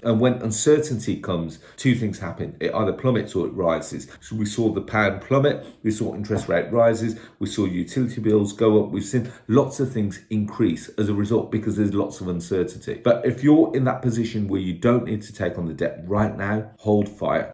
And when uncertainty comes, two things happen. It either plummets or it rises. So we saw the pound plummet, we saw interest rate rises, we saw utility bills go up. We've seen lots of things increase as a result because there's lots of uncertainty. But if you're in that position where you don't need to take on the debt right now, hold fire.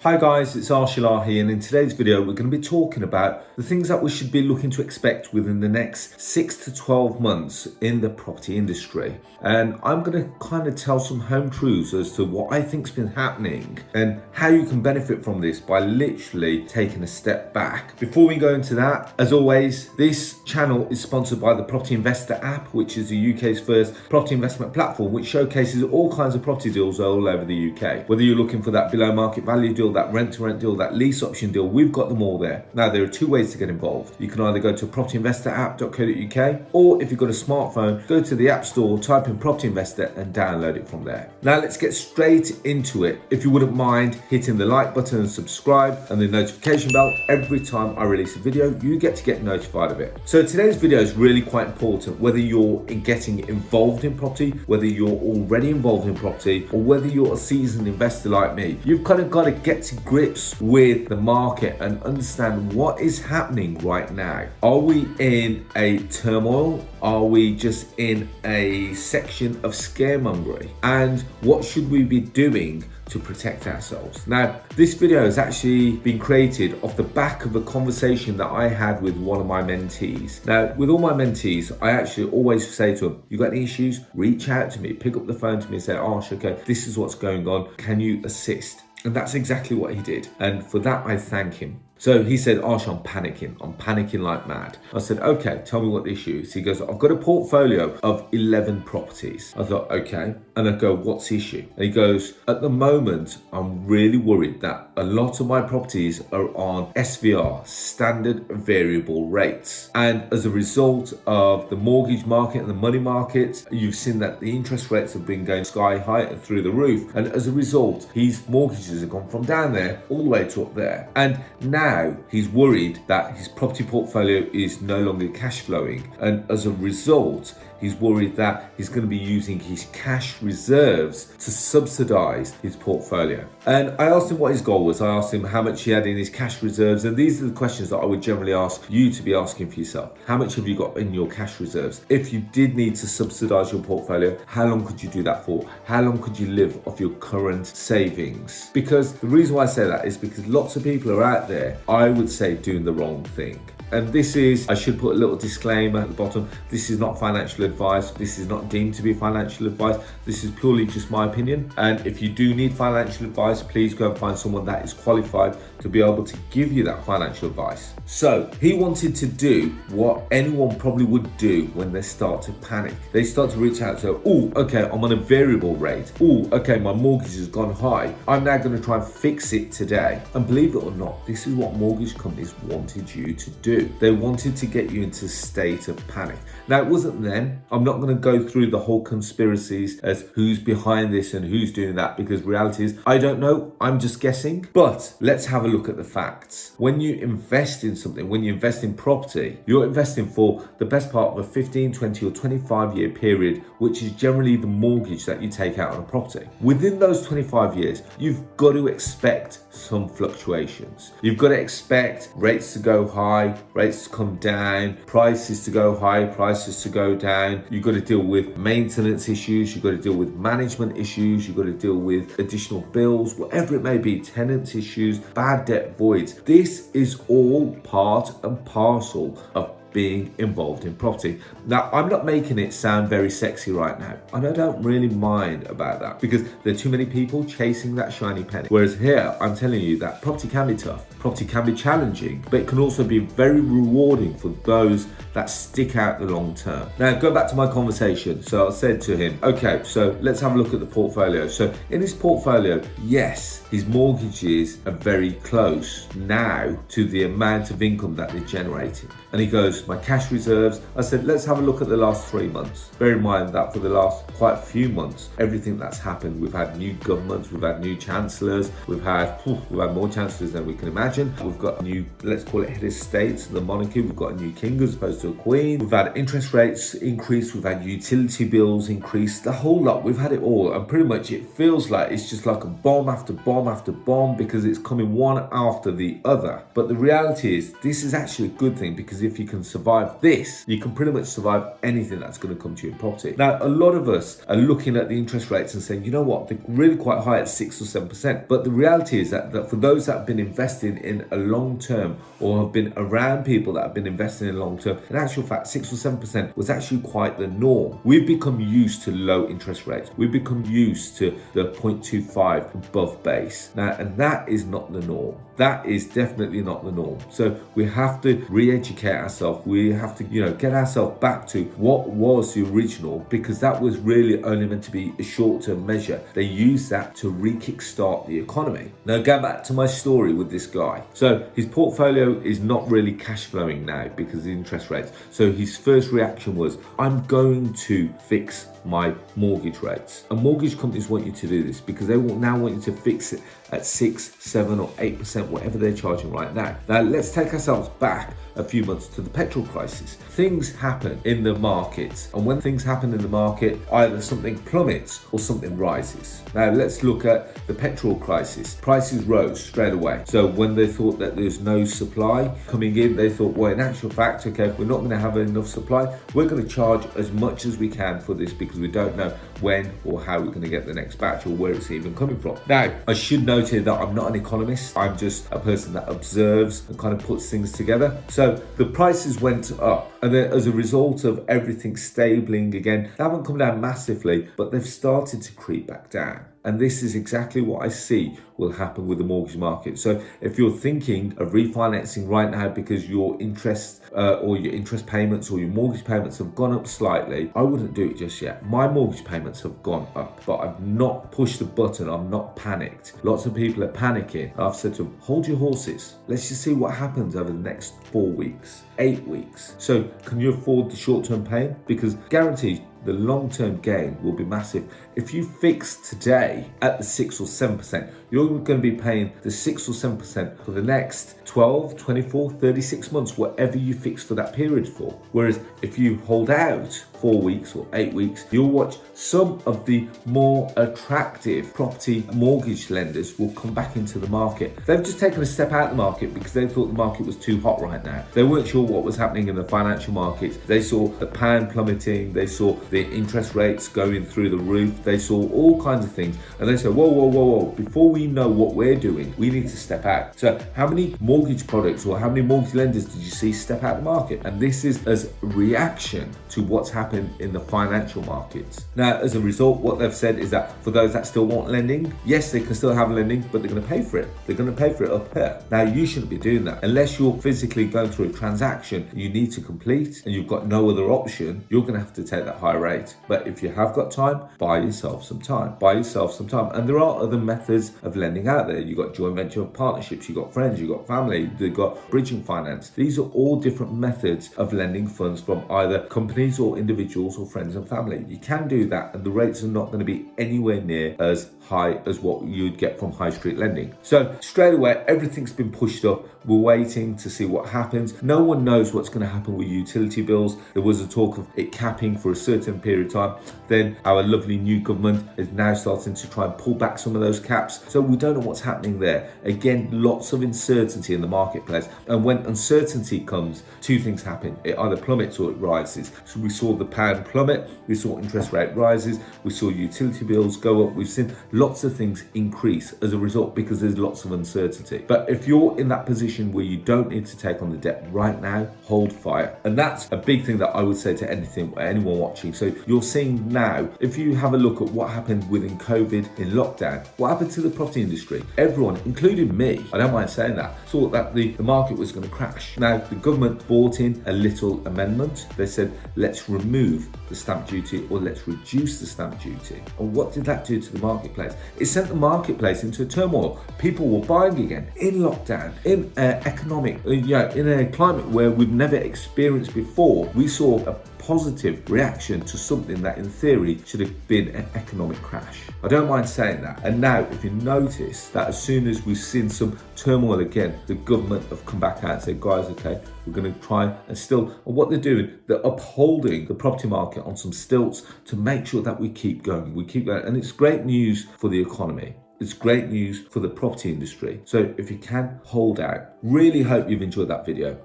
Hi guys, it's Arsh here, and in today's video we're going to be talking about the things that we should be looking to expect within the next 6 to 12 months in the property industry. And I'm going to kind of tell some home truths as to what I think's been happening and how you can benefit from this by literally taking a step back. Before we go into that, as always, this channel is sponsored by the Property Investor app, which is the UK's first property investment platform, which showcases all kinds of property deals all over the UK. Whether you're looking for that below market value deal, that rent-to-rent deal, that lease option deal, we've got them all there. Now, there are two ways to get involved. You can either go to propertyinvestораpp.co.uk, or if you've got a smartphone, go to the App Store, type in Property Investor and download it from there. Now, let's get straight into it. If you wouldn't mind hitting the like button and subscribe and the notification bell, every time I release a video, you get to get notified of it. So today's video is really quite important, whether you're getting involved in property, whether you're already involved in property, or whether you're a seasoned investor like me. You've kind of got to get to grips with the market and understand what is happening right now. Are we in a turmoil? Are we just in a section of scaremongering? And what should we be doing to protect ourselves? Now, this video has actually been created off the back of a conversation that I had with one of my mentees. Now, with all my mentees, I actually always say to them, you got any issues? Reach out to me, pick up the phone to me and say, Arsh, okay, this is what's going on. Can you assist? And that's exactly what he did. And for that, I thank him. So he said, Arsh, I'm panicking like mad. I said, okay, tell me what the issue is. He goes, I've got a portfolio of 11 properties. I thought, okay. And I go, what's the issue? And he goes, at the moment, I'm really worried that a lot of my properties are on SVR, standard variable rates. And as a result of the mortgage market and the money market, you've seen that the interest rates have been going sky high and through the roof. And as a result, his mortgages have gone from down there all the way to up there. And now he's worried that his property portfolio is no longer cash flowing, and as a result he's worried that he's going to be using his cash reserves to subsidize his portfolio. And I asked him what his goal was. I asked him how much he had in his cash reserves, and these are the questions that I would generally ask you to be asking for yourself. How much have you got in your cash reserves? If you did need to subsidize your portfolio, how long could you do that for? How long could you live off your current savings? Because the reason why I say that is because lots of people are out there, I would say, doing the wrong thing. And this is, I should put a little disclaimer at the bottom, this is not financial advice. This is not deemed to be financial advice. This is purely just my opinion. And if you do need financial advice, please go and find someone that is qualified to be able to give you that financial advice. So he wanted to do what anyone probably would do when they start to panic. They start to reach out and say, oh, okay, I'm on a variable rate. Oh, okay, my mortgage has gone high. I'm now going to try and fix it today. And believe it or not, this is what mortgage companies wanted you to do. They wanted to get you into a state of panic. Now, it wasn't them. I'm not going to go through the whole conspiracies as who's behind this and who's doing that, because reality is, I don't know. I'm just guessing. But let's have a look at the facts. When you invest in something, when you invest in property, you're investing for the best part of a 15, 20 or 25 year period, which is generally the mortgage that you take out on a property. Within those 25 years, you've got to expect some fluctuations. You've got to expect rates to go high, rates to come down, prices to go high, prices to go down. You've got to deal with maintenance issues. You've got to deal with management issues. You've got to deal with additional bills, whatever it may be, tenants issues, bad debt voids. This is all part and parcel of being involved in property. Now, I'm not making it sound very sexy right now, and I don't really mind about that because there are too many people chasing that shiny penny. Whereas here, I'm telling you that property can be tough, property can be challenging, but it can also be very rewarding for those that stick out the long term. Now, go back to my conversation. So I said to him, okay, so let's have a look at the portfolio. So in his portfolio, yes, his mortgages are very close now to the amount of income that they're generating. And he goes, reserves, my cash reserves. I said, let's have a look at the last 3 months. Bear in mind that for the last quite a few months, everything that's happened, we've had new governments, we've had new chancellors, we've had more chancellors than we can imagine. We've got a new, let's call it head of state, the monarchy. We've got a new king as opposed to a queen. We've had interest rates increase, we've had utility bills increase, the whole lot. We've had it all, and pretty much it feels like it's just like a bomb after bomb after bomb, because it's coming one after the other. But the reality is, this is actually a good thing, because if you can survive this, you can pretty much survive anything that's going to come to your property. Now, a lot of us are looking at the interest rates and saying, you know what, they're really quite high at 6 or 7%. But the reality is that for those that have been investing in a long term, or have been around people that have been investing in long term, in actual fact, 6 or 7% was actually quite the norm. We've become used to low interest rates. We've become used to the 0.25 above base. Now, and that is not the norm. That is definitely not the norm. So we have to re-educate ourselves. We have to, get ourselves back to what was the original, because that was really only meant to be a short-term measure. They used that to re-kickstart the economy. Now, go back to my story with this guy. So his portfolio is not really cash flowing now because of the interest rates. So his first reaction was, I'm going to fix my mortgage rates. And mortgage companies want you to do this because they will now want you to fix it at 6, 7 or 8%, whatever they're charging right now. Now, let's take ourselves back a few months to the petrol crisis. Things happen in the markets, and when things happen in the market, either something plummets or something rises. Now, let's look at the petrol crisis. Prices rose straight away. So when they thought that there's no supply coming in, they thought, well, in actual fact, okay, if we're not going to have enough supply, we're going to charge as much as we can for this, because we don't know when or how we're going to get the next batch or where it's even coming from. Now, I should note here that I'm not an economist. I'm just a person that observes and kind of puts things together. So the prices went up, and then as a result of everything stabling again, they haven't come down massively, but they've started to creep back down. And this is exactly what I see will happen with the mortgage market. So if you're thinking of refinancing right now because your interest or your interest payments or your mortgage payments have gone up slightly, I wouldn't do it just yet. My mortgage payments have gone up, but I've not pushed the button. I'm not panicked. Lots of people are panicking. I've said to them, hold your horses. Let's just see what happens over the next 4 weeks, 8 weeks. So can you afford the short-term pain? Because guaranteed, the long-term gain will be massive. If you fix today at the 6 or 7%, you're going to be paying the 6 or 7% for the next 12, 24, 36 months, whatever you fix for that period for. Whereas if you hold out 4 weeks or 8 weeks, you'll watch some of the more attractive property mortgage lenders will come back into the market. They've just taken a step out of the market because they thought the market was too hot right now. They weren't sure what was happening in the financial markets. They saw the pound plummeting. They saw the interest rates going through the roof. They saw all kinds of things. And they said, whoa. Before we know what we're doing, we need to step out. So how many mortgage products or how many mortgage lenders did you see step out of the market? And this is as a reaction to what's happened in the financial markets. Now, as a result, what they've said is that for those that still want lending, yes, they can still have lending, but they're going to pay for it. They're going to pay for it up here. Now, you shouldn't be doing that. Unless you're physically going through a transaction you need to complete and you've got no other option, you're going to have to take that high rate. But if you have got time, buy yourself some time. And there are other methods of lending out there. You've got joint venture partnerships, you've got friends, you've got family, you've got bridging finance. These are all different methods of lending funds from either companies or individuals or friends and family. You can do that, and the rates are not going to be anywhere near as high as what you'd get from high street lending. So straight away, everything's been pushed up. We're waiting to see what happens. No one knows what's going to happen with utility bills. There was a talk of it capping for a certain period of time. Then our lovely new government is now starting to try and pull back some of those caps. So we don't know what's happening there. Again, lots of uncertainty in the marketplace. And when uncertainty comes, two things happen. It either plummets or it rises. So we saw the pound plummet. We saw interest rate rises. We saw utility bills go up. We've seen lots of things increase as a result because there's lots of uncertainty. But if you're in that position where you don't need to take on the debt right now, hold fire. And that's a big thing that I would say to anyone watching. So you're seeing now, if you have a look at what happened within COVID in lockdown, what happened to the property industry? Everyone, including me, I don't mind saying that, thought that the market was going to crash. Now, the government brought in a little amendment. They said, let's remove remove the stamp duty or let's reduce the stamp duty. And what did that do to the marketplace? It sent the marketplace into turmoil. People were buying again in lockdown, in in a climate where we've never experienced before. We saw a positive reaction to something that in theory should have been an economic crash. I don't mind saying that. And now if you notice that as soon as we've seen some turmoil again, the government have come back out and said, guys, okay, we're going to try and what they're doing, they're upholding the property market on some stilts to make sure that we keep going. And it's great news for the economy. It's great news for the property industry. So if you can, hold out. Really hope you've enjoyed that video.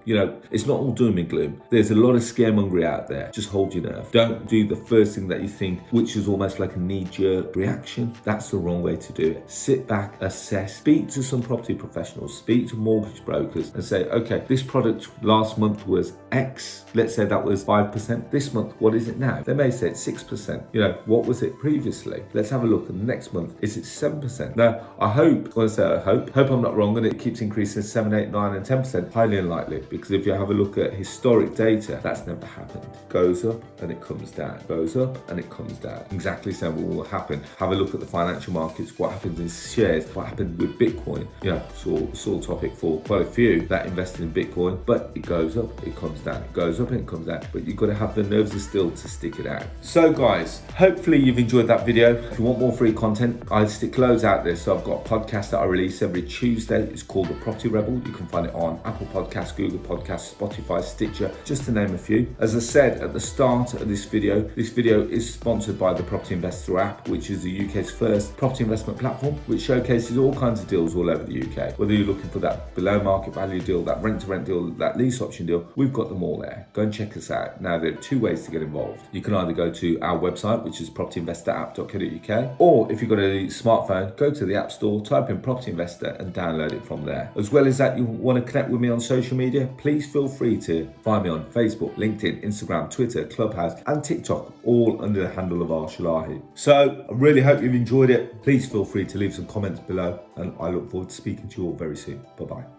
It's not all doom and gloom. There's a lot of scaremongery out there. Just hold your nerve. Don't do the first thing that you think, which is almost like a knee-jerk reaction. That's the wrong way to do it. Sit back, assess, speak to some property professionals, speak to mortgage brokers and say, okay, this product last month was X. Let's say that was 5%. This month, what is it now? They may say it's 6%. What was it previously? Let's have a look. And the next month, is it 7%? Now, I hope I'm not wrong and it keeps increasing 7, 8, 9 and 10%. Highly unlikely, because if you have a look at historic data, that's never happened. Goes up and it comes down. Goes up and it comes down. Exactly the same will happen. Have a look at the financial markets, what happens in shares, what happened with Bitcoin. Sore topic for quite a few that invested in Bitcoin, but it goes up, it comes down. It goes up and it comes down, but you've got to have the nerves of steel to stick it out. So guys, hopefully you've enjoyed that video. If you want more free content, I stick loads out there. So I've got a podcast that I release every Tuesday. It's called The Property Rebel. You can find it on Apple Podcasts, Google Podcasts, Spotify, Stitcher, just to name a few. As I said at the start of this video is sponsored by the Property Investor app, which is the UK's first property investment platform, which showcases all kinds of deals all over the UK. Whether you're looking for that below market value deal, that rent to rent deal, that lease option deal, we've got them all there. Go and check us out. Now, there are two ways to get involved. You can either go to our website, which is propertyinvestораpp.co.uk, or if you've got a smartphone, go to the App Store, type in Property Investor and download it from there. As well as that, you want to connect with me on social media, please feel free to find me on Facebook, LinkedIn, Instagram, Twitter, Clubhouse and TikTok, all under the handle of Arsh. So I really hope you've enjoyed it. Please feel free to leave some comments below and I look forward to speaking to you all very soon. Bye-bye.